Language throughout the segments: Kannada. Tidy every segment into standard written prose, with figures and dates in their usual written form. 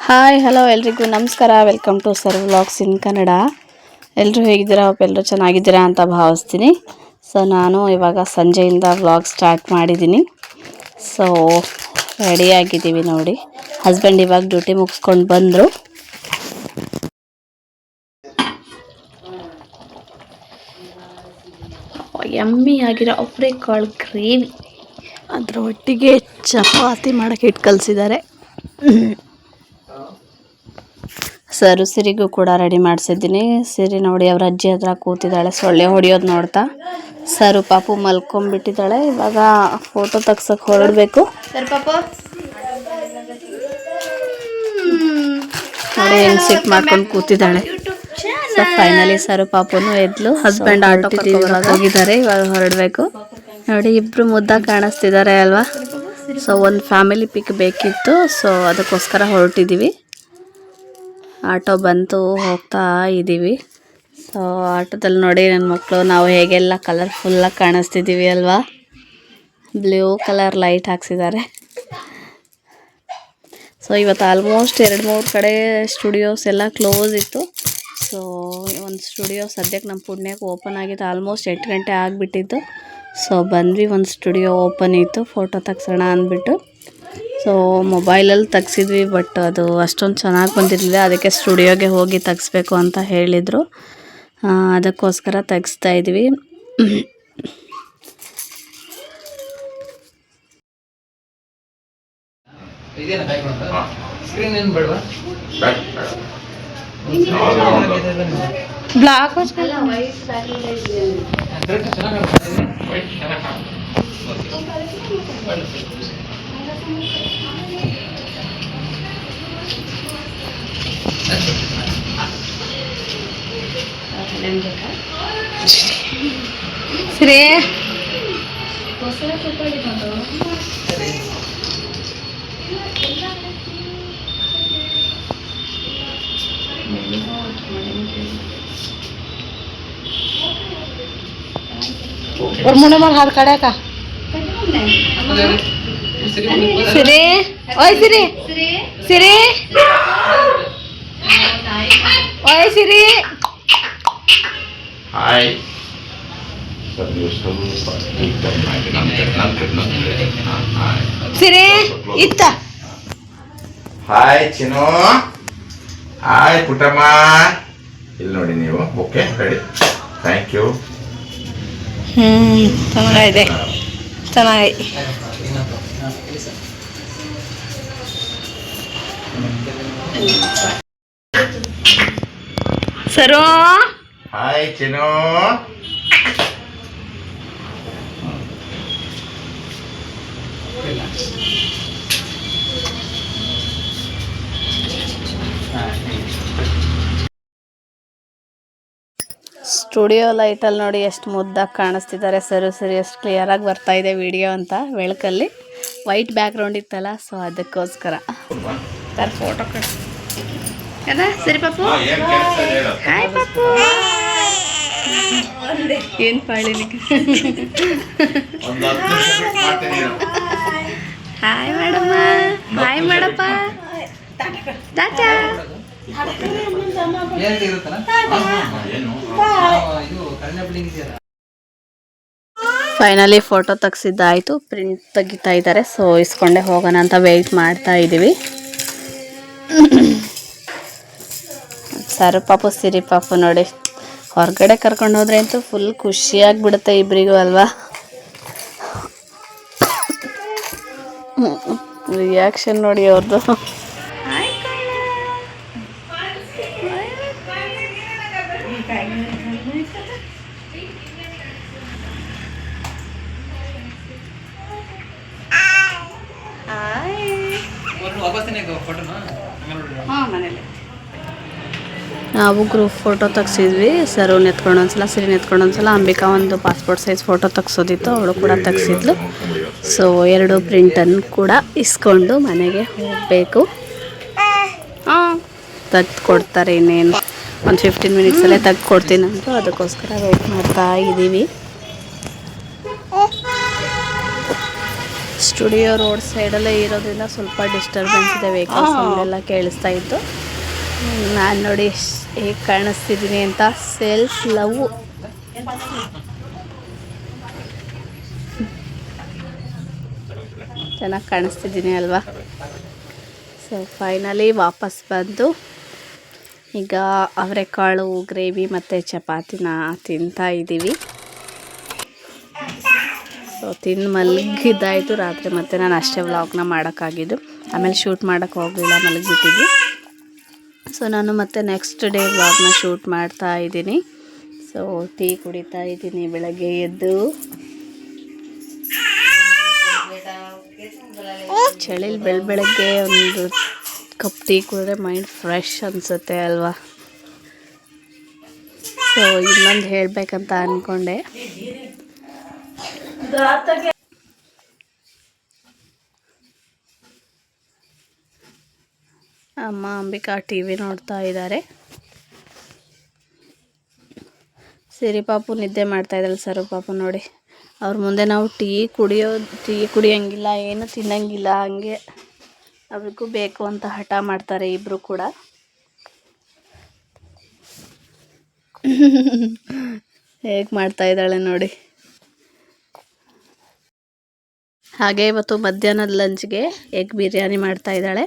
ಹಾಯ್ ಹಲೋ ಎಲ್ರಿಗೂ ನಮಸ್ಕಾರ. Welcome to sir vlogs in Kannada. ಎಲ್ಲರೂ ಹೇಗಿದ್ದೀರಾ? ಎಲ್ಲರೂ ಚೆನ್ನಾಗಿದ್ದೀರಾ ಅಂತ ಭಾವಿಸ್ತೀನಿ. ಸೊ ನಾನು ಇವಾಗ ಸಂಜೆಯಿಂದ ವ್ಲಾಗ್ ಸ್ಟಾರ್ಟ್ ಮಾಡಿದ್ದೀನಿ. ಸೊ ರೆಡಿಯಾಗಿದ್ದೀವಿ ನೋಡಿ. ಹಸ್ಬೆಂಡ್ ಇವಾಗ ಡ್ಯೂಟಿ ಮುಗಿಸ್ಕೊಂಡು ಬಂದರು. ಯಮ್ಮಿ ಆಗಿರೋ ಅವರೆಕಾಳು ಗ್ರೇವಿ, ಅದರ ಒಟ್ಟಿಗೆ ಚಪಾತಿ ಮಾಡೋಕ್ಕೆ ಇಟ್ಟು ಕಲಿಸಿದ್ದಾರೆ. ಸರು ಸಿರಿಗೂ ಕೂಡ ರೆಡಿ ಮಾಡಿಸಿದ್ದೀನಿ. ಸಿರಿ ನೋಡಿ ಅವ್ರ ಅಜ್ಜಿ ಹತ್ರ ಕೂತಿದ್ದಾಳೆ, ಸೊಳ್ಳೆ ಹೊಡೆಯೋದು ನೋಡ್ತಾ. ಸರು ಪಾಪು ಮಲ್ಕೊಂಡ್ಬಿಟ್ಟಿದ್ದಾಳೆ. ಇವಾಗ ಫೋಟೋ ತೆಗ್ಸಕ್ಕೆ ಹೊರಡಬೇಕು. ಸರ್ ಪಾಪು ನೋಡಿ ಹೆಂಗೆ ಸಿಟ್ ಮಾಡ್ಕೊಂಡು ಕೂತಿದ್ದಾಳೆ. ಸೊ ಫೈನಲಿ ಸರು ಪಾಪುನು ಎದ್ಲು. ಹಸ್ಬೆಂಡ್ ಆಟೋ ಹೋಗಿದ್ದಾರೆ, ಇವಾಗ ಹೊರಡಬೇಕು. ನೋಡಿ ಇಬ್ರು ಮುದ್ದಾಗಿ ಕಾಣಿಸ್ತಿದ್ದಾರೆ ಅಲ್ವಾ? ಸೊ ಒಂದು ಫ್ಯಾಮಿಲಿ ಪಿಕ್ ಬೇಕಿತ್ತು, ಸೊ ಅದಕ್ಕೋಸ್ಕರ ಹೊರಟಿದ್ದೀವಿ. ಆಟೋ ಬಂತು, ಹೋಗ್ತಾ ಇದ್ದೀವಿ. ಸೊ ಆಟೋದಲ್ಲಿ ನೋಡಿ ನನ್ನ ಮಕ್ಕಳು ನಾವು ಹೇಗೆಲ್ಲ ಕಲರ್ಫುಲ್ಲಾಗಿ ಕಾಣಿಸ್ತಿದ್ದೀವಿ ಅಲ್ವಾ? ಬ್ಲೂ ಕಲರ್ ಲೈಟ್ ಹಾಕ್ಸಿದ್ದಾರೆ. ಸೊ ಇವತ್ತು ಆಲ್ಮೋಸ್ಟ್ 2-3 ಕಡೆ ಸ್ಟುಡಿಯೋಸ್ ಎಲ್ಲ ಕ್ಲೋಸ್ ಇತ್ತು. ಸೊ ಒಂದು ಸ್ಟುಡಿಯೋ ಸದ್ಯಕ್ಕೆ ನಮ್ಮ ಪುಣ್ಯಕ್ಕೆ ಓಪನ್ ಆಗಿತ್ತು. ಆಲ್ಮೋಸ್ಟ್ 8 ಗಂಟೆ ಆಗಿಬಿಟ್ಟಿತ್ತು. ಸೊ ಬಂದ್ವಿ, ಒಂದು ಸ್ಟುಡಿಯೋ ಓಪನ್ ಇತ್ತು, ಫೋಟೋ ತೆಗ್ಸೋಣ ಅಂದ್ಬಿಟ್ಟು. ಸೊ ಮೊಬೈಲಲ್ಲಿ ತೆಗ್ಸಿದ್ವಿ, ಬಟ್ ಅದು ಅಷ್ಟೊಂದು ಚೆನ್ನಾಗಿ ಬಂದಿರಲಿಲ್ಲ. ಅದಕ್ಕೆ ಸ್ಟುಡಿಯೋಗೆ ಹೋಗಿ ತೆಗಿಸ್ಬೇಕು ಅಂತ ಹೇಳಿದರು. ಅದಕ್ಕೋಸ್ಕರ ತೆಗಿಸ್ತಾ ಇದ್ವಿ. ಬ್ಲಾಕ್ ಸರಿ और मुने मार हाथ काढा का सिरे ओय सिरे सिरे ओय सिरे हाय सिरे इत्त हाय चिनो हाय ಪುಟ್ಟಮ್ಮ ಇಲ್ಲಿ ನೋಡಿ ನೀವು. Okay ready, thank you. ಚೆನ್ನಾಗಿದೆ, ಚೆನ್ನಾಗಿ. ಸರು ಹಾಯ್ ಚಿನು. ಸ್ಟುಡಿಯೋ ಲೈಟಲ್ಲಿ ನೋಡಿ ಎಷ್ಟು ಮುದ್ದಾಗಿ ಕಾಣಿಸ್ತಿದ್ದಾರೆ. ಸರಿ ಎಷ್ಟು ಕ್ಲಿಯರಾಗಿ ಬರ್ತಾ ಇದೆ ವಿಡಿಯೋ ಅಂತ ಬೆಳಕಲ್ಲಿ. ವೈಟ್ ಬ್ಯಾಕ್ಗ್ರೌಂಡ್ ಇತ್ತಲ್ಲ, ಸೊ ಅದಕ್ಕೋಸ್ಕರ. ಸರ್ ಫೋಟೋ ಕಟ್ ಅದ ಸರಿ ಪಾಪು. ಹಾಯ್ ಪಾಪು. ಏನು ಪಾಳಿಲಿಕ್ಕೆ. ಹಾಯ್ ಮೇಡಮ್ಮ, ಹಾಯ್ ಮೇಡಪ್ಪ, ಟಾಟಾ. ಫೈನಲಿ ಫೋಟೋ ತೆಗ್ಸಿದ್ದಾಯಿತು, ಪ್ರಿಂಟ್ ತೆಗಿತಾ ಇದ್ದಾರೆ. ಸೊ ಇಸ್ಕೊಂಡೆ ಹೋಗೋಣ ಅಂತ ವೆಯ್ಟ್ ಮಾಡ್ತಾ ಇದ್ದೀವಿ. ಸರು ಪಾಪು ಸಿರಿ ಪಾಪು ನೋಡಿ ಹೊರಗಡೆ ಕರ್ಕೊಂಡು ಹೋದ್ರೆ ಅಂತೂ ಫುಲ್ ಖುಷಿಯಾಗಿಬಿಡುತ್ತೆ ಇಬ್ಬರಿಗೂ ಅಲ್ವಾ? ರಿಯಾಕ್ಷನ್ ನೋಡಿ ಅವ್ರದ್ದು. ನಾವು ಗ್ರೂಪ್ ಫೋಟೋ ತೆಗ್ಸಿದ್ವಿ. ಸರು ನೆತ್ಕೊಂಡು ಒಂದ್ಸಲ, ಸಿರಿ ನೆತ್ಕೊಂಡು ಒಂದ್ಸಲ, ಅಂಬಿಕಾ ಒಂದು ಪಾಸ್ಪೋರ್ಟ್ ಸೈಜ್ ಫೋಟೋ ತೆಗ್ಸೋದಿತ್ತು, ಅವಳು ಕೂಡ ತೆಗ್ಸಿದ್ಲು. ಸೊ 2 ಪ್ರಿಂಟನ್ನು ಕೂಡ ಇಸ್ಕೊಂಡು ಮನೆಗೆ ಹೋಗಬೇಕು. ತೆಗ್ದು ಕೊಡ್ತಾರೆ, ಇನ್ನೇನು ಒಂದು 15 ಮಿನಿಟ್ಸಲ್ಲೇ ತೆಗ್ದು ಕೊಡ್ತೀನಿ ಅಂದರು. ಅದಕ್ಕೋಸ್ಕರ ವೆಯ್ಟ್ ಮಾಡ್ತಾ ಇದ್ದೀವಿ. ಸ್ಟುಡಿಯೋ ರೋಡ್ ಸೈಡಲ್ಲೇ ಇರೋದ್ರಿಂದ ಸ್ವಲ್ಪ ಡಿಸ್ಟರ್ಬೆನ್ಸ್ ಇದೆ, ವೆಹಿಕಲ್ಸ್ ಸೌಂಡೆಲ್ಲ ಕೇಳಿಸ್ತಾ ಇತ್ತು. ನಾನು ನೋಡಿ ಹೇಗೆ ಕಾಣಿಸ್ತಿದ್ದೀನಿ ಅಂತ, ಸೆಲ್ಫ್ ಲವ್. ಚೆನ್ನಾಗಿ ಕಾಣಿಸ್ತಿದ್ದೀನಿ ಅಲ್ವಾ? ಸೊ ಫೈನಲಿ ವಾಪಸ್ ಬಂದು ಈಗ ಅವರೆಕಾಳು ಗ್ರೇವಿ ಮತ್ತು ಚಪಾತಿನ ತಿಂತಾ ಇದ್ದೀವಿ. ಸೊ ತಿಂದು ಮಲಗಿದ್ದಾಯಿತು ರಾತ್ರಿ, ಮತ್ತು ನಾನು ಅಷ್ಟೇ ವ್ಲಾಗ್ನ ಮಾಡೋಕ್ಕಾಗಿದ್ದು. ಆಮೇಲೆ ಶೂಟ್ ಮಾಡೋಕ್ಕೆ ಹೋಗಲಿಲ್ಲ, ಮಲಗಿಬಿಟ್ಟಿದ್ವಿ. ಸೊ ನಾನು ಮತ್ತೆ ನೆಕ್ಸ್ಟ್ ಡೇ ವ್ಲಾಗ್ನ ಶೂಟ್ ಮಾಡ್ತಾ ಇದ್ದೀನಿ. ಸೊ ಟೀ ಕುಡಿತಾ ಇದ್ದೀನಿ ಬೆಳಗ್ಗೆ ಎದ್ದು. ಚಳಿಲಿ ಬೆಳಗ್ಗೆ ಒಂದು ಕಪ್ ಟೀ ಕುಡಿದ್ರೆ ಮೈಂಡ್ ಫ್ರೆಶ್ ಅನಿಸುತ್ತೆ ಅಲ್ವಾ? ಸೊ ಇನ್ನೊಂದು ಹೇಳಬೇಕಂತ ಅಂದ್ಕೊಂಡೆ. ಅಮ್ಮ ಅಂಬಿಕಾ ಟಿ ವಿ ನೋಡ್ತಾ ಇದ್ದಾರೆ. ಸಿರಿ ಪಾಪು ನಿದ್ದೆ ಮಾಡ್ತಾ ಇದ್ದಾಳೆ. ಸರು ಪಾಪು ನೋಡಿ, ಅವ್ರ ಮುಂದೆ ನಾವು ಟೀ ಕುಡಿಯೋಂಗಿಲ್ಲ, ಏನು ತಿನ್ನಂಗಿಲ್ಲ. ಹಂಗೆ ಅವ್ರಿಗೂ ಬೇಕು ಅಂತ ಹಠ ಮಾಡ್ತಾರೆ ಇಬ್ಬರು ಕೂಡ. ಹೇಗೆ ಮಾಡ್ತಾ ಇದ್ದಾಳೆ ನೋಡಿ. ಹಾಗೆ ಇವತ್ತು ಮಧ್ಯಾಹ್ನದ ಲಂಚ್ಗೆ ಎಗ್ ಬಿರಿಯಾನಿ ಮಾಡ್ತಾ ಇದ್ದಾಳೆ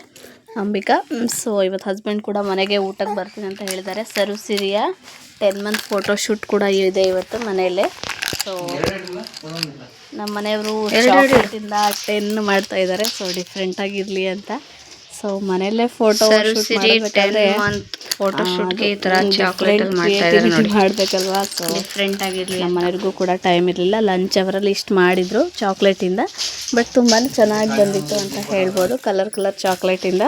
ಅಂಬಿಕಾ. ಸೊ ಇವತ್ತು ಹಸ್ಬೆಂಡ್ ಕೂಡ ಮನೆಗೆ ಊಟಕ್ಕೆ ಬರ್ತೀನಿ ಅಂತ ಹೇಳಿದ್ದಾರೆ. ಸರು ಸಿರಿಯ 10 ಮಂತ್ ಫೋಟೋ ಶೂಟ್ ಕೂಡ ಇದೆ ಇವತ್ತು ಮನೆಯಲ್ಲೇ. ಸೊ ನಮ್ಮ ಮನೆಯವರು ಚಾಕ್ಲೇಟಿಂದ 10 ಮಾಡ್ತಾ ಇದ್ದಾರೆ. ಸೊ ಡಿಫ್ರೆಂಟ್ ಆಗಿರಲಿ ಅಂತ. ಸೊ ಮನೆಯಲ್ಲೇ ಫೋಟೋ ಶೂಟ್ ಮಾಡಬೇಕಾದ್ರೆ ಫೋಟೋ ಶೂಟ್ಗೆ ಈ ಥರ ಚಾಕ್ಲೇಟ್ ಮಾಡಬೇಕಲ್ವಾ? ಸೊ ಡಿಫ್ರೆಂಟ್ ಆಗಿರಲಿ. ನಮ್ಮ ಮನೆಯವ್ರಿಗೂ ಕೂಡ ಟೈಮ್ ಇರಲಿಲ್ಲ. ಲಂಚ್ ಅವರಲ್ಲಿ ಇಷ್ಟು ಮಾಡಿದರು ಚಾಕ್ಲೇಟಿಂದ. ಬಟ್ ತುಂಬಾ ಚೆನ್ನಾಗಿ ಬಂದಿತ್ತು ಅಂತ ಹೇಳ್ಬೋದು, ಕಲರ್ ಚಾಕ್ಲೇಟಿಂದ.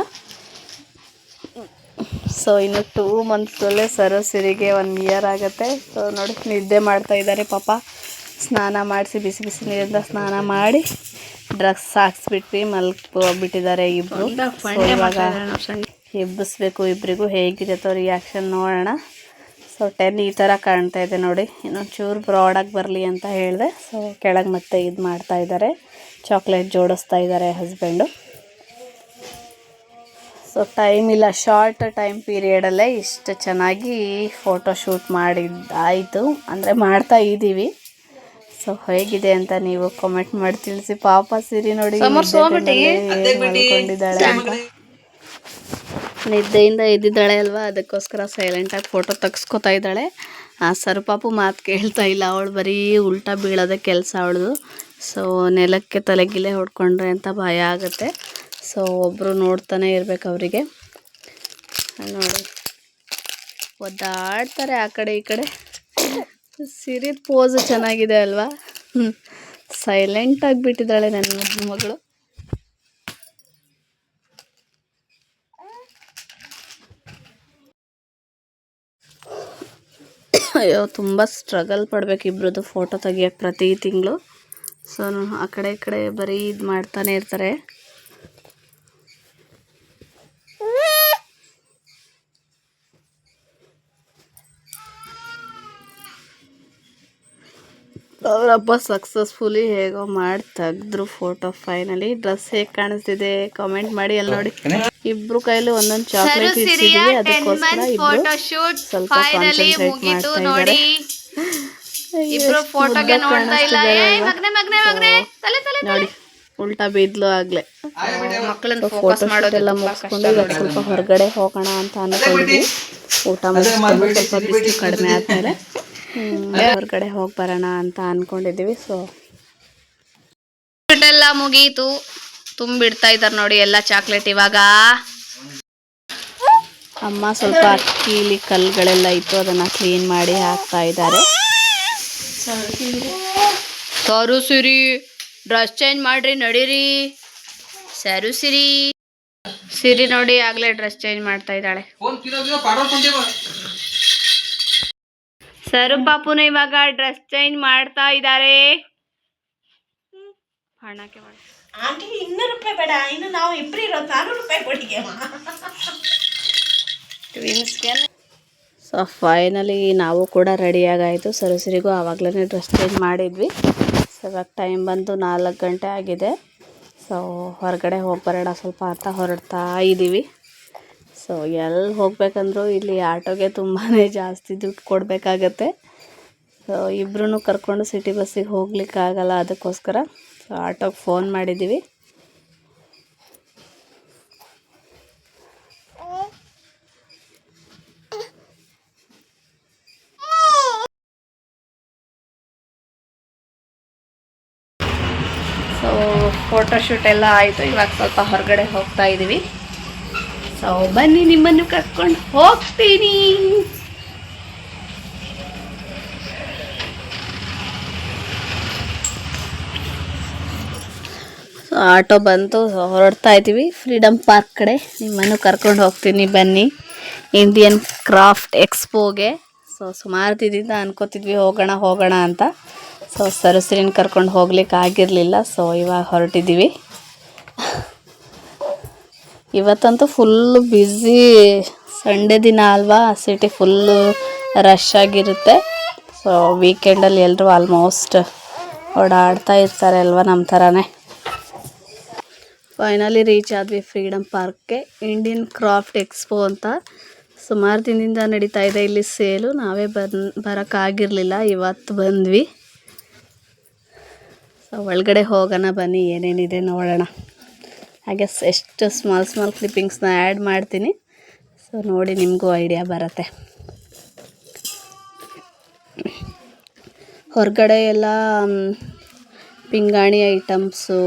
ಸೊ ಇನ್ನು 2 ಮಂತ್ಸಲ್ಲೇ ಸರು ಸಿರಿಗೆ 1 ಇಯರ್ ಆಗುತ್ತೆ. ಸೊ ನೋಡಿ ನಿದ್ದೆ ಮಾಡ್ತಾ ಇದ್ದಾರೆ ಪಾಪ. ಸ್ನಾನ ಮಾಡಿಸಿ ಬಿಸಿ ಬಿಸಿ ನೀರಿಂದ ಸ್ನಾನ ಮಾಡಿ ಡ್ರೆಸ್ ಹಾಕ್ಸ್ಬಿಟ್ವಿ, ಮಲ್ಕೋಗ್ಬಿಟ್ಟಿದ್ದಾರೆ ಇಬ್ಬರು. ಇವಾಗ ಎಬ್ಬಿಸ್ಬೇಕು ಇಬ್ಬರಿಗೂ. ಹೇಗಿರುತ್ತೋ ರಿಯಾಕ್ಷನ್ ನೋಡೋಣ. ಸೊ 10 ಈ ಥರ ಕಾಣ್ತಾ ಇದೆ ನೋಡಿ. ಇನ್ನೊಂದು ಚೂರು ಬ್ರಾಡಾಗಿ ಬರಲಿ ಅಂತ ಹೇಳಿದೆ. ಸೊ ಕೆಳಗೆ ಮತ್ತೆ ಇದು ಮಾಡ್ತಾ ಇದ್ದಾರೆ, ಚಾಕ್ಲೇಟ್ ಜೋಡಿಸ್ತಾ ಇದ್ದಾರೆ ಹಸ್ಬೆಂಡು. ಸೊ ಟೈಮ್ ಇಲ್ಲ, ಶಾರ್ಟ್ ಟೈಮ್ ಪೀರಿಯಡಲ್ಲೇ ಇಷ್ಟು ಚೆನ್ನಾಗಿ ಫೋಟೋ ಶೂಟ್ ಮಾಡಿದ್ದಾಯಿತು, ಅಂದರೆ ಮಾಡ್ತಾ ಇದ್ದೀವಿ. ಸೊ ಹೇಗಿದೆ ಅಂತ ನೀವು ಕಾಮೆಂಟ್ ಮಾಡಿ ತಿಳಿಸಿ. ಪಾಪ ಸಿರಿ ನೋಡಿ ಮಲ್ಕೊಂಡಿದ್ದಾಳೆ ಅಂತ. ನಿದ್ದೆಯಿಂದ ಎದ್ದಿದ್ದಾಳೆ ಅಲ್ವಾ, ಅದಕ್ಕೋಸ್ಕರ ಸೈಲೆಂಟಾಗಿ ಫೋಟೋ ತೆಗ್ಸ್ಕೊತಾ ಇದ್ದಾಳೆ. ಸರು ಪಾಪು ಮಾತು ಕೇಳ್ತಾ ಇಲ್ಲ, ಅವಳು ಬರೀ ಉಲ್ಟಾ ಬೀಳೋದೇ ಕೆಲಸ ಅವಳದು. ಸೊ ನೆಲಕ್ಕೆ ತಲೆಗಿಲೆ ಹೊಡ್ಕೊಂಡ್ರೆ ಅಂತ ಭಯ ಆಗುತ್ತೆ. ಸೊ ಒಬ್ಬರು ನೋಡ್ತಾನೆ ಇರ್ಬೇಕು ಅವರಿಗೆ. ನೋಡಿ ಒದ್ದಾಡ್ತಾರೆ ಆ ಕಡೆ ಈ ಕಡೆ. ಸಿರಿ ಪೋಸ್ ಚೆನ್ನಾಗಿದೆ ಅಲ್ವಾ? ಸೈಲೆಂಟ್ ಆಗಿಬಿಟ್ಟಿದ್ದಾಳೆ ನನ್ನ ಮಗಳು. ಅಯ್ಯೋ ತುಂಬ ಸ್ಟ್ರಗಲ್ ಪಡ್ಬೇಕು ಇಬ್ರದ್ದು ಫೋಟೋ ತೆಗಿಯೋಕ್ಕೆ ಪ್ರತಿ ತಿಂಗಳು. ಸೊ ಆ ಕಡೆ ಈ ಕಡೆ ಬರೀ ಇದು ಮಾಡ್ತಾನೆ ಇರ್ತಾರೆ. ಅವರಪ್ಪ ಸಕ್ಸಸ್ಫುಲಿ ಹೇಗೋ ಮಾಡಿ ತೆಗೆದ್ರು ಫೋಟೋ. ಫೈನಲಿ ಡ್ರೆಸ್ ಹೇಗೆ ಕಾಣಿಸ್ತಿದೆ ಕಾಮೆಂಟ್ ಮಾಡಿ. ಅಲ್ಲಿ ನೋಡಿ ಇಬ್ರು ಕೈಲಿ ಒಂದೊಂದು ಚಾಕ್ಲೇಟ್ ಇಟ್ಟಿದ್ದೀವಿ, ಅದಕ್ಕೋಸ್ಕರ ಇಬ್ರು ಸ್ವಲ್ಪ ಕಾನ್ಸಂಟ್ರೇಟ್ ಮಾಡ್ತಾ ಇದ್ದಾರೆ. ನೋಡಿ ಉಲ್ಟಾ ಬಿದ್ಲು ಆಗ್ಲೇ. ಫೋಟೋ ಶೂಟ್ ಎಲ್ಲ ಮುಗಿಸ್ಕೊಂಡು ಇವಾಗ ಸ್ವಲ್ಪ ಹೊರಗಡೆ ಹೋಗೋಣ ಅಂತ ಅನ್ಕೊಂಡಿದ್ವಿ. ಊಟ ಮುಗಿಸ್ಕೊಂಡು ಸ್ವಲ್ಪ ಬಿಸಿಲು ಕಡಿಮೆ ಆದ್ಮೇಲೆ ಹೊರಗಡೆ ಹೋಗಿ ಬರೋಣ ಅಂತ ಅನ್ಕೊಂಡಿದ್ದೀವಿ. ಸೊ ಎಲ್ಲ ಮುಗೀತು, ತುಂಬಿಡ್ತಾ ಇದ್ದಾರೆ ನೋಡಿ ಎಲ್ಲ ಚಾಕ್ಲೇಟ್. ಇವಾಗ ಅಮ್ಮ ಸ್ವಲ್ಪ ಅಕ್ಕಿಲಿ ಕಲ್ಲುಗಳೆಲ್ಲ ಇತ್ತು, ಅದನ್ನ ಕ್ಲೀನ್ ಮಾಡಿ ಹಾಕ್ತಾ ಇದ್ದಾರೆ. ಸರು ಸಿರಿ ಡ್ರೆಸ್ ಚೇಂಜ್ ಮಾಡ್ರಿ, ನಡೀರಿ. ಸರು ಸಿರಿ ನೋಡಿ ಆಗ್ಲೇ ಡ್ರೆಸ್ ಚೇಂಜ್ ಮಾಡ್ತಾ ಇದ್ದಾಳೆ. ಸರು ಪಾಪುನ ಇವಾಗ ಡ್ರೆಸ್ ಚೇಂಜ್ ಮಾಡ್ತಾ ಇದ್ದಾರೆ. ಹಣಕ್ಕೆ ಮಾಡಿ ಆಂಟಿ 200 ರೂಪಾಯಿ ಬೇಡ, ಇನ್ನು ನಾವು ಇಬ್ಬರು ಇರೋದು 400 ರೂಪಾಯಿ ಕೊಡಿಗೆ ಟ್ವಿನ್ಸ್ಗೆ. ಸೊ ಫೈನಲಿ ನಾವು ಕೂಡ ರೆಡಿಯಾಗಾಯಿತು. ಸರಿಗೂ ಆವಾಗಲೇ ಡ್ರೆಸ್ ಚೇಂಜ್ ಮಾಡಿದ್ವಿ. ಸೊ ಇವಾಗ ಟೈಮ್ ಬಂದು 4 ಗಂಟೆ ಆಗಿದೆ. ಸೊ ಹೊರಗಡೆ ಹೋಗ್ಬರೋಣ ಸ್ವಲ್ಪ ಅಂತ ಹೊರಡ್ತಾ ಇದ್ದೀವಿ. ಸೊ ಎಲ್ಲಿ ಹೋಗ್ಬೇಕಂದ್ರೂ ಇಲ್ಲಿ ಆಟೋಗೆ ತುಂಬಾ ಜಾಸ್ತಿ ದುಡ್ಡು ಕೊಡಬೇಕಾಗತ್ತೆ. ಸೊ ಇಬ್ಬರೂ ಕರ್ಕೊಂಡು ಸಿಟಿ ಬಸ್ಸಿಗೆ ಹೋಗ್ಲಿಕ್ಕಾಗಲ್ಲ, ಅದಕ್ಕೋಸ್ಕರ ಸೊ ಆಟೋಗೆ ಫೋನ್ ಮಾಡಿದ್ದೀವಿ. ಸೊ ಫೋಟೋಶೂಟ್ ಎಲ್ಲ ಆಯಿತು. ಇವಾಗ ಸ್ವಲ್ಪ ಹೊರಗಡೆ ಹೋಗ್ತಾ ಇದ್ದೀವಿ. ಸೊ ಬನ್ನಿ, ನಿಮ್ಮನ್ನು ಕರ್ಕೊಂಡು ಹೋಗ್ತೀನಿ. ಸೊ ಆಟೋ ಬಂತು, ಹೊರಡ್ತಾ ಇದ್ದೀವಿ ಫ್ರೀಡಮ್ ಪಾರ್ಕ್ ಕಡೆ. ನಿಮ್ಮನ್ನು ಕರ್ಕೊಂಡು ಹೋಗ್ತೀನಿ ಬನ್ನಿ, ಇಂಡಿಯನ್ ಕ್ರಾಫ್ಟ್ ಎಕ್ಸ್ಪೋಗೆ. ಸೊ ಸುಮಾರು ದಿನದಿಂದ ಅನ್ಕೋತಿದ್ವಿ ಹೋಗೋಣ ಅಂತ. ಸೊ ಸರಸ್ವರಿನ ಕರ್ಕೊಂಡು ಹೋಗ್ಲಿಕ್ಕೆ ಆಗಿರಲಿಲ್ಲ. ಸೊ ಇವಾಗ ಹೊರಟಿದ್ದೀವಿ. ಇವತ್ತಂತೂ ಫುಲ್ಲು ಬ್ಯುಸಿ, ಸಂಡೇ ದಿನ ಅಲ್ವಾ, ಸಿಟಿ ಫುಲ್ಲು ರಶ್ ಆಗಿರುತ್ತೆ. ಸೊ ವೀಕೆಂಡಲ್ಲಿ ಎಲ್ಲರೂ ಆಲ್ಮೋಸ್ಟ್ ಓಡಾಡ್ತಾ ಇರ್ತಾರೆ ಅಲ್ವಾ, ನಮ್ಮ ಥರನೇ. ಫೈನಲಿ ರೀಚ್ ಆದ್ವಿ ಫ್ರೀಡಮ್ ಪಾರ್ಕ್ಗೆ. ಇಂಡಿಯನ್ ಕ್ರಾಫ್ಟ್ ಎಕ್ಸ್ಪೋ ಅಂತ ಸುಮಾರು ದಿನದಿಂದ ನಡೀತಾ ಇದೆ ಇಲ್ಲಿ ಸೇಲು. ನಾವೇ ಬರೋಕ್ಕಾಗಿರಲಿಲ್ಲ, ಇವತ್ತು ಬಂದ್ವಿ. ಸೊ ಒಳಗಡೆ ಹೋಗೋಣ ಬನ್ನಿ, ಏನೇನಿದೆ ನೋಡೋಣ. ಹಾಗೆ ಎಷ್ಟು ಸ್ಮಾಲ್ ಕ್ಲಿಪ್ಪಿಂಗ್ಸ್ನ ಆ್ಯಡ್ ಮಾಡ್ತೀನಿ. ಸೊ ನೋಡಿ, ನಿಮಗೂ ಐಡಿಯಾ ಬರುತ್ತೆ. ಹೊರಗಡೆ ಎಲ್ಲ ಪಿಂಗಾಣಿ ಐಟಮ್ಸು,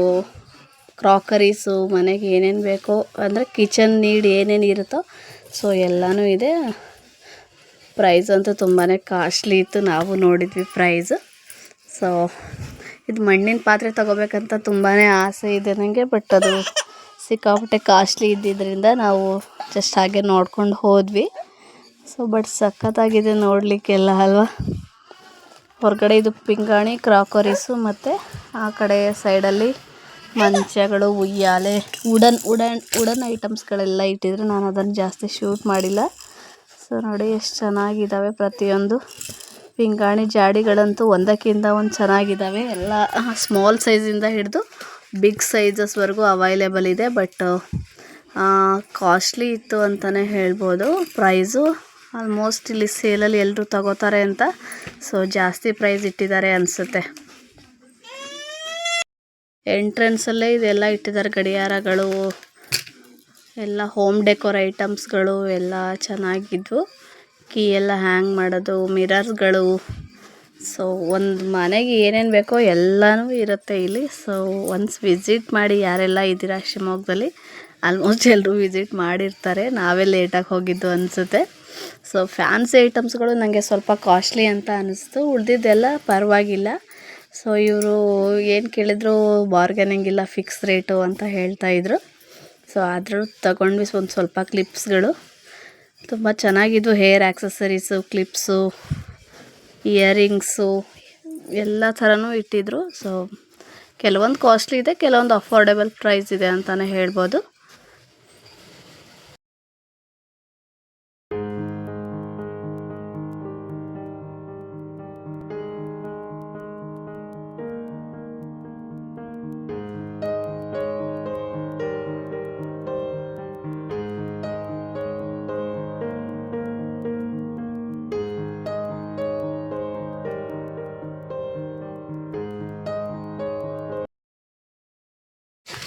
ಕ್ರಾಕರೀಸು, ಮನೆಗೆ ಏನೇನು ಬೇಕೋ ಅಂದರೆ ಕಿಚನ್ ನೀಡ್ ಏನೇನು ಇರುತ್ತೋ ಸೊ ಎಲ್ಲನೂ ಇದೆ. ಪ್ರೈಸ್ ಅಂತೂ ತುಂಬಾ ಕಾಸ್ಟ್ಲಿ ಇತ್ತು, ನಾವು ನೋಡಿದ್ವಿ ಪ್ರೈಸ್. ಸೊ ಇದು ಮಣ್ಣಿನ ಪಾತ್ರೆ ತೊಗೋಬೇಕಂತ ತುಂಬಾ ಆಸೆ ಇದೆ ನನಗೆ, ಬಟ್ ಅದು ಸಿಕ್ಕಾಪಟ್ಟೆ ಕಾಸ್ಟ್ಲಿ ಇದ್ದಿದ್ದರಿಂದ ನಾವು ಜಸ್ಟ್ ಹಾಗೆ ನೋಡ್ಕೊಂಡು ಹೋದ್ವಿ. ಸೊ ಬಟ್ ಸಖತ್ತಾಗಿದೆ ನೋಡಲಿಕ್ಕೆಲ್ಲ ಅಲ್ವಾ. ಹೊರಗಡೆ ಇದು ಪಿಂಗಾಣಿ, ಕ್ರಾಕರೀಸು, ಮತ್ತು ಆ ಕಡೆ ಸೈಡಲ್ಲಿ ಮಂಚಗಳು, ಉಯ್ಯಾಲೆ, ವುಡನ್ ಐಟಮ್ಸ್ಗಳೆಲ್ಲ ಇಟ್ಟಿದ್ರು. ನಾನು ಅದನ್ನು ಜಾಸ್ತಿ ಶೂಟ್ ಮಾಡಿಲ್ಲ. ಸೊ ನೋಡಿ ಎಷ್ಟು ಚೆನ್ನಾಗಿದ್ದಾವೆ ಪ್ರತಿಯೊಂದು. ಪಿಂಗಾಣಿ ಜಾಡಿಗಳಂತೂ ಒಂದಕ್ಕಿಂತ ಒಂದು ಚೆನ್ನಾಗಿದ್ದಾವೆ. ಎಲ್ಲ ಸ್ಮಾಲ್ ಸೈಜಿಂದ ಹಿಡಿದು ಬಿಗ್ ಸೈಜಸ್ವರೆಗೂ ಅವೈಲೇಬಲ್ ಇದೆ. ಬಟ್ ಕಾಸ್ಟ್ಲಿ ಇತ್ತು ಅಂತಲೇ ಹೇಳ್ಬೋದು. ಪ್ರೈಸು ಆಲ್ಮೋಸ್ಟ್ ಇಲ್ಲಿ ಸೇಲಲ್ಲಿ ಎಲ್ಲರೂ ತಗೋತಾರೆ ಅಂತ ಸೊ ಜಾಸ್ತಿ ಪ್ರೈಸ್ ಇಟ್ಟಿದ್ದಾರೆ ಅನಿಸುತ್ತೆ. ಎಂಟ್ರೆನ್ಸಲ್ಲೇ ಇದೆಲ್ಲ ಇಟ್ಟಿದ್ದಾರೆ, ಗಡಿಯಾರಗಳು ಎಲ್ಲ, ಹೋಮ್ ಡೆಕೋರ್ ಐಟಮ್ಸ್ಗಳು ಎಲ್ಲ ಚೆನ್ನಾಗಿದ್ವು. ಕೀ ಎಲ್ಲ ಹ್ಯಾಂಗ್ ಮಾಡೋದು, ಮಿರರ್ಸ್ಗಳು. ಸೊ ಒಂದು ಮನೆಗೆ ಏನೇನು ಬೇಕೋ ಎಲ್ಲನೂ ಇರುತ್ತೆ ಇಲ್ಲಿ. ಸೊ ಒನ್ಸ್ ವಿಸಿಟ್ ಮಾಡಿ, ಯಾರೆಲ್ಲ ಇದ್ದೀರಾ ಶಿವಮೊಗ್ಗದಲ್ಲಿ. ಆಲ್ಮೋಸ್ಟ್ ಎಲ್ಲರೂ ವಿಸಿಟ್ ಮಾಡಿರ್ತಾರೆ, ನಾವೇ ಲೇಟಾಗಿ ಹೋಗಿದ್ದು ಅನಿಸುತ್ತೆ. ಸೊ ಫ್ಯಾನ್ಸಿ ಐಟಮ್ಸ್ಗಳು ನನಗೆ ಸ್ವಲ್ಪ ಕಾಸ್ಟ್ಲಿ ಅಂತ ಅನ್ನಿಸ್ತು, ಉಳಿದಿದ್ದೆಲ್ಲ ಪರವಾಗಿಲ್ಲ. ಸೊ ಇವರು ಏನು ಕೇಳಿದ್ರು ಬಾರ್ಗನಿಂಗ್ ಇಲ್ಲ, ಫಿಕ್ಸ್ ರೇಟು ಅಂತ ಹೇಳ್ತಾಯಿದ್ರು. ಸೊ ಆದರೂ ತಗೊಂಡ್ವಿ ಒಂದು ಸ್ವಲ್ಪ ಕ್ಲಿಪ್ಸ್ಗಳು, ತುಂಬ ಚೆನ್ನಾಗಿದ್ವು. ಹೇರ್ ಆ್ಯಕ್ಸಸರೀಸು, ಕ್ಲಿಪ್ಸು, ಇಯರಿಂಗ್ಸು ಎಲ್ಲ ಥರನೂ ಇಟ್ಟಿದ್ರು. ಸೊ ಕೆಲವೊಂದು ಕಾಸ್ಟ್ಲಿ ಇದೆ, ಕೆಲವೊಂದು ಅಫೋರ್ಡೆಬಲ್ ಪ್ರೈಸ್ ಇದೆ ಅಂತಲೇ ಹೇಳ್ಬೋದು.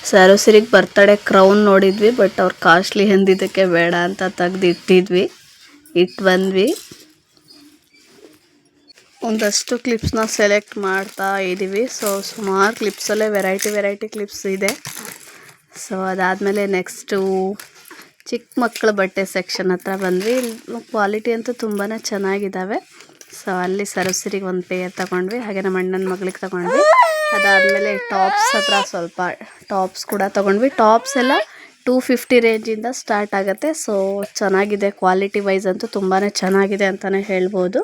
ಸರೋಸಿರಿಗೆ ಬರ್ತಡೇ ಕ್ರೌನ್ ನೋಡಿದ್ವಿ, ಬಟ್ ಅವ್ರು ಕಾಸ್ಟ್ಲಿ ಅಂದಿದ್ದಕ್ಕೆ ಬೇಡ ಅಂತ ತೆಗ್ದು ಇಟ್ಟು ಬಂದ್ವಿ. ಒಂದಷ್ಟು ಕ್ಲಿಪ್ಸ್ನ ಸೆಲೆಕ್ಟ್ ಮಾಡ್ತಾ ಇದ್ದೀವಿ. ಸೊ ಸುಮಾರು ಕ್ಲಿಪ್ಸಲ್ಲೇ ವೆರೈಟಿ ಕ್ಲಿಪ್ಸ್ ಇದೆ. ಸೊ ಅದಾದಮೇಲೆ ನೆಕ್ಸ್ಟು ಚಿಕ್ಕ ಮಕ್ಕಳ ಬಟ್ಟೆ ಸೆಕ್ಷನ್ ಹತ್ರ ಬಂದ್ವಿ. ಕ್ವಾಲಿಟಿ ಅಂತೂ ತುಂಬಾ ಚೆನ್ನಾಗಿದ್ದಾವೆ. ಸೊ ಅಲ್ಲಿ ಸರೋಸಿರಿಗೆ ಒಂದು ಪೇರ್ ತೊಗೊಂಡ್ವಿ, ಹಾಗೆ ನಮ್ಮ ಅಣ್ಣನ ಮಗಳಿಗೆ ತೊಗೊಂಡ್ವಿ. ಅದಾದಮೇಲೆ ಟಾಪ್ಸ್ ಹತ್ರ ಸ್ವಲ್ಪ ಟಾಪ್ಸ್ ಕೂಡ ತೊಗೊಂಡ್ವಿ. ಟಾಪ್ಸ್ ಎಲ್ಲ 250 ರೇಂಜಿಂದ ಸ್ಟಾರ್ಟ್ ಆಗುತ್ತೆ. ಸೊ ಚೆನ್ನಾಗಿದೆ, ಕ್ವಾಲಿಟಿ ವೈಸ್ ಅಂತೂ ತುಂಬಾ ಚೆನ್ನಾಗಿದೆ ಅಂತಲೇ ಹೇಳ್ಬೋದು.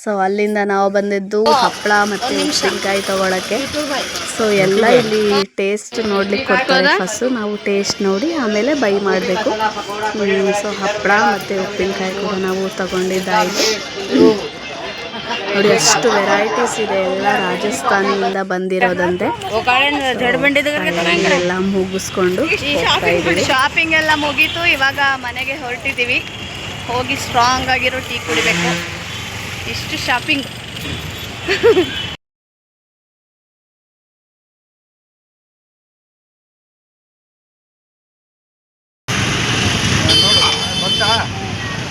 ಸೊ ಅಲ್ಲಿಂದ ನಾವು ಬಂದಿದ್ದು ಹಪ್ಪಳ ಮತ್ತು ಉಪ್ಪಿನಕಾಯಿ ತೊಗೊಳಕ್ಕೆ. ಸೊ ಎಲ್ಲ ಇಲ್ಲಿ ಟೇಸ್ಟ್ ನೋಡ್ಲಿಕ್ಕೆ ಕೊಡ್ತಾರೆ. ಫಸ್ಟು ನಾವು ಟೇಸ್ಟ್ ನೋಡಿ ಆಮೇಲೆ ಬೈ ಮಾಡಬೇಕು. ಸೊ ಹಪ್ಪಳ ಮತ್ತು ಉಪ್ಪಿನಕಾಯಿ ಕೂಡ ನಾವು ತಗೊಂಡಿದ್ದಾಯಿತು. ನೋಡಿ ಎಷ್ಟು ವೆರೈಟೀಸ್ ಇದೆ, ಎಲ್ಲ ರಾಜಸ್ಥಾನಿಯಿಂದ ಬಂದಿರೋದಂತೆ. ಎಲ್ಲ ಮುಗಿಸ್ಕೊಂಡು ಶಾಪಿಂಗ್ ಎಲ್ಲ ಮುಗೀತು. ಇವಾಗ ಮನೆಗೆ ಹೊರಟಿದ್ದೀವಿ. ಹೋಗಿ ಸ್ಟ್ರಾಂಗ್ ಆಗಿರೋ ಟೀ ಕುಡಿಬೇಕು. ಇಷ್ಟು ಶಾಪಿಂಗ್.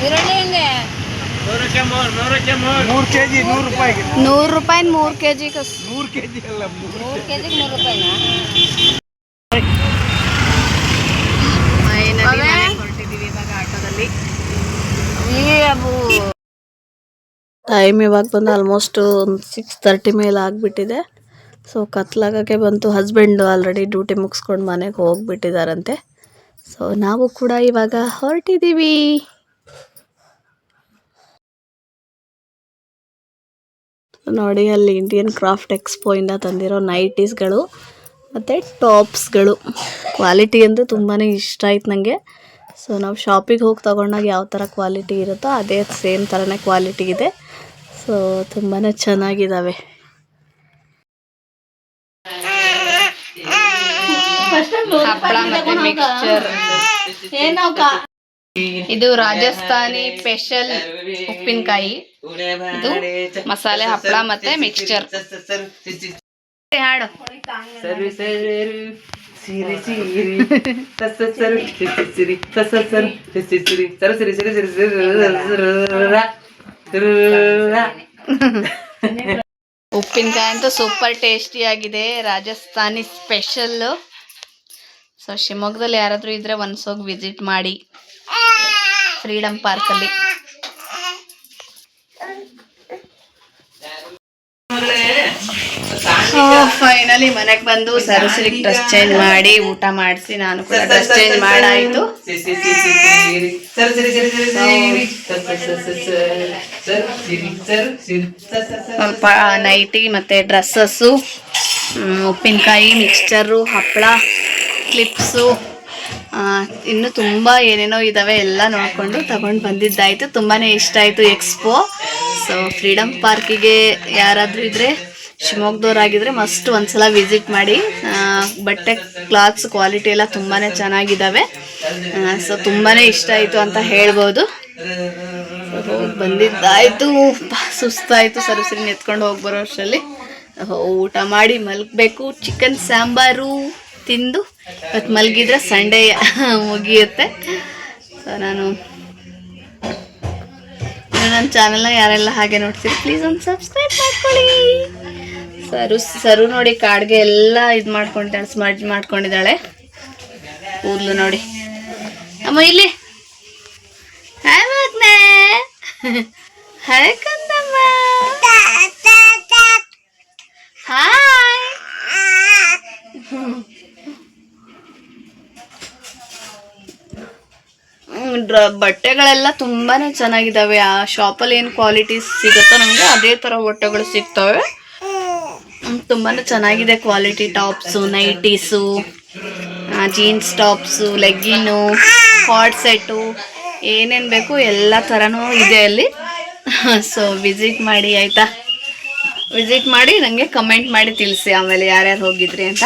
ಈರುಳ್ಳಿ ಹೆಂಗೆ? 100 ರೂಪಾಯಿ 3 kg. 3 kg ಅಲ್ಲ, 3 kg 3 ರೂಪಾಯಿನಾ? ಹೊರಟಿದ್ದೀವಿ ಇವಾಗ ಆಟೋದಲ್ಲಿ. ಟೈಮ್ ಇವಾಗ ಬಂದು ಆಲ್ಮೋಸ್ಟ್ 6:30 ಮೇಲೆ ಆಗಿಬಿಟ್ಟಿದೆ. ಸೊ ಕತ್ಲಾಗಕ್ಕೆ ಬಂತು. ಹಸ್ಬೆಂಡು ಆಲ್ರೆಡಿ ಡ್ಯೂಟಿ ಮುಗಿಸ್ಕೊಂಡು ಮನೆಗೆ ಹೋಗ್ಬಿಟ್ಟಿದ್ದಾರಂತೆ. ಸೊ ನಾವು ಕೂಡ ಇವಾಗ ಹೊರಟಿದ್ದೀವಿ. ನೋಡಿ ಅಲ್ಲಿ ಇಂಡಿಯನ್ ಕ್ರಾಫ್ಟ್ ಎಕ್ಸ್ಪೋ ಇಂದ ತಂದಿರೋ ನೈಟೀಸ್ಗಳು ಮತ್ತು ಟಾಪ್ಸ್ಗಳು ಕ್ವಾಲಿಟಿ ಅಂತೂ ತುಂಬಾ ಇಷ್ಟ ಆಯ್ತು ನನಗೆ. ಸೊ ನಾವು ಶಾಪಿಗೆ ಹೋಗಿ ತೊಗೊಂಡಾಗ ಯಾವ ಥರ ಕ್ವಾಲಿಟಿ ಇರುತ್ತೋ ಅದೇ ಸೇಮ್ ಥರನೇ ಕ್ವಾಲಿಟಿ ಇದೆ. ಸೊ ತುಂಬಾ ಚೆನ್ನಾಗಿದ್ದಾವೆ. ಹಪ್ಪಳ ಮತ್ತೆ ಮಿಕ್ಸ್ಚರ್. ಇದು ರಾಜಸ್ಥಾನಿ ಸ್ಪೆಷಲ್ ಉಪ್ಪಿನಕಾಯಿ. ಇದು ಮಸಾಲೆ ಹಪ್ಪಳ ಮತ್ತೆ ಮಿಕ್ಸ್ಚರ್. ಹಾಡು ಉಪ್ಪಿನಕಾಯಿ ಅಂತೂ ಸೂಪರ್ ಟೇಸ್ಟಿ ಆಗಿದೆ. ರಾಜಸ್ಥಾನಿ ಸ್ಪೆಷಲ್. ಸೊ ಶಿವಮೊಗ್ಗದಲ್ಲಿ ಯಾರಾದರೂ ಇದ್ರೆ ಒಂದ್ಸೋಗಿ ವಿಸಿಟ್ ಮಾಡಿ ಫ್ರೀಡಮ್ ಪಾರ್ಕಲ್ಲಿ. ಫೈನಲಿ ಮನೆಗೆ ಬಂದು ಸರಸ್ವತಿಗೆ ಡ್ರೆಸ್ ಚೇಂಜ್ ಮಾಡಿ ಊಟ ಮಾಡಿಸಿ ನಾನು ಕೂಡ ಡ್ರೆಸ್ ಚೇಂಜ್ ಮಾಡಾಯಿತು. ಸ್ವಲ್ಪ ನೈಟಿ ಮತ್ತು ಡ್ರೆಸ್ಸಸ್ಸು, ಉಪ್ಪಿನಕಾಯಿ, ಮಿಕ್ಸ್ಚರು, ಹಪ್ಪಳ, ಕ್ಲಿಪ್ಸು, ಇನ್ನು ತುಂಬ ಏನೇನೋ ಇದ್ದಾವೆ. ಎಲ್ಲ ನೋಡಿಕೊಂಡು ತಗೊಂಡು ಬಂದಿದ್ದಾಯಿತು. ತುಂಬಾ ಇಷ್ಟ ಆಯಿತು ಎಕ್ಸ್ಪೋ. ಸೊ ಫ್ರೀಡಮ್ ಪಾರ್ಕಿಗೆ ಯಾರಾದರೂ ಇದ್ದರೆ ಶಿವಮೊಗ್ಗದವರಾಗಿದ್ದರೆ ಮಸ್ಟ್ ಒಂದ್ಸಲ ವಿಸಿಟ್ ಮಾಡಿ. ಬಟ್ಟೆ ಕ್ಲಾತ್ಸ್ ಕ್ವಾಲಿಟಿ ಎಲ್ಲ ತುಂಬಾ ಚೆನ್ನಾಗಿದ್ದಾವೆ. ಸೊ ತುಂಬಾ ಇಷ್ಟ ಆಯಿತು ಅಂತ ಹೇಳ್ಬೋದು. ಹೋಗಿ ಬಂದಿದ್ದಾಯಿತು. ಸುಸ್ತಾಯಿತು. ಸರಸ್ವತಿನ ಎತ್ಕೊಂಡು ಹೋಗಿ ಬರೋ ಅಷ್ಟರಲ್ಲಿ ಊಟ ಮಾಡಿ ಮಲಗಬೇಕು. ಚಿಕನ್ ಸಾಂಬಾರು ತಿಂದು ಇವತ್ತು ಮಲಗಿದ್ರೆ ಸಂಡೇ ಮುಗಿಯುತ್ತೆ. ಸೊ ನಾನು ನನ್ನ ಚಾನಲ್ನ ಯಾರೆಲ್ಲ ಹಾಗೆ ನೋಡ್ತೀರಿ ಪ್ಲೀಸ್ ಒಂದು ಸಬ್ಸ್ಕ್ರೈಬ್ ಮಾಡ್ಕೊಳ್ಳಿ. ಸರು ನೋಡಿ ಕಾಡ್ಗೆ ಎಲ್ಲ ಇದು ಮಾಡ್ಕೊಂಡಿದ್ದಾಳೆ, ಸ್ಮಡ್ಜ್ ಮಾಡ್ಕೊಂಡಿದ್ದಾಳೆ. ಕೂದಲು ನೋಡಿ. ಅಮ್ಮ ಇಲ್ಲಿ ಹಾಯ್ ಕಂದಮ್ಮ. ಹಾಯ್. ಬಟ್ಟೆಗಳೆಲ್ಲ ತುಂಬಾ ಚೆನ್ನಾಗಿದ್ದಾವೆ. ಆ ಶಾಪಲ್ಲಿ ಏನು ಕ್ವಾಲಿಟೀಸ್ ಸಿಗುತ್ತೋ ನಮಗೆ ಅದೇ ಥರ ಬಟ್ಟೆಗಳು ಸಿಗ್ತವೆ. ತುಂಬಾ ಚೆನ್ನಾಗಿದೆ quality. Tops, nighties, jeans tops, leggings, cord set, ಏನೇನು ಬೇಕು ಎಲ್ಲ ಥರನೂ ಇದೆ ಅಲ್ಲಿ. ಸೊ ವಿಸಿಟ್ ಮಾಡಿ ಆಯಿತಾ. ವಿಸಿಟ್ ಮಾಡಿ ನನಗೆ ಕಮೆಂಟ್ ಮಾಡಿ ತಿಳಿಸಿ ಆಮೇಲೆ ಯಾರ್ಯಾರು ಹೋಗಿದ್ರಿ ಅಂತ.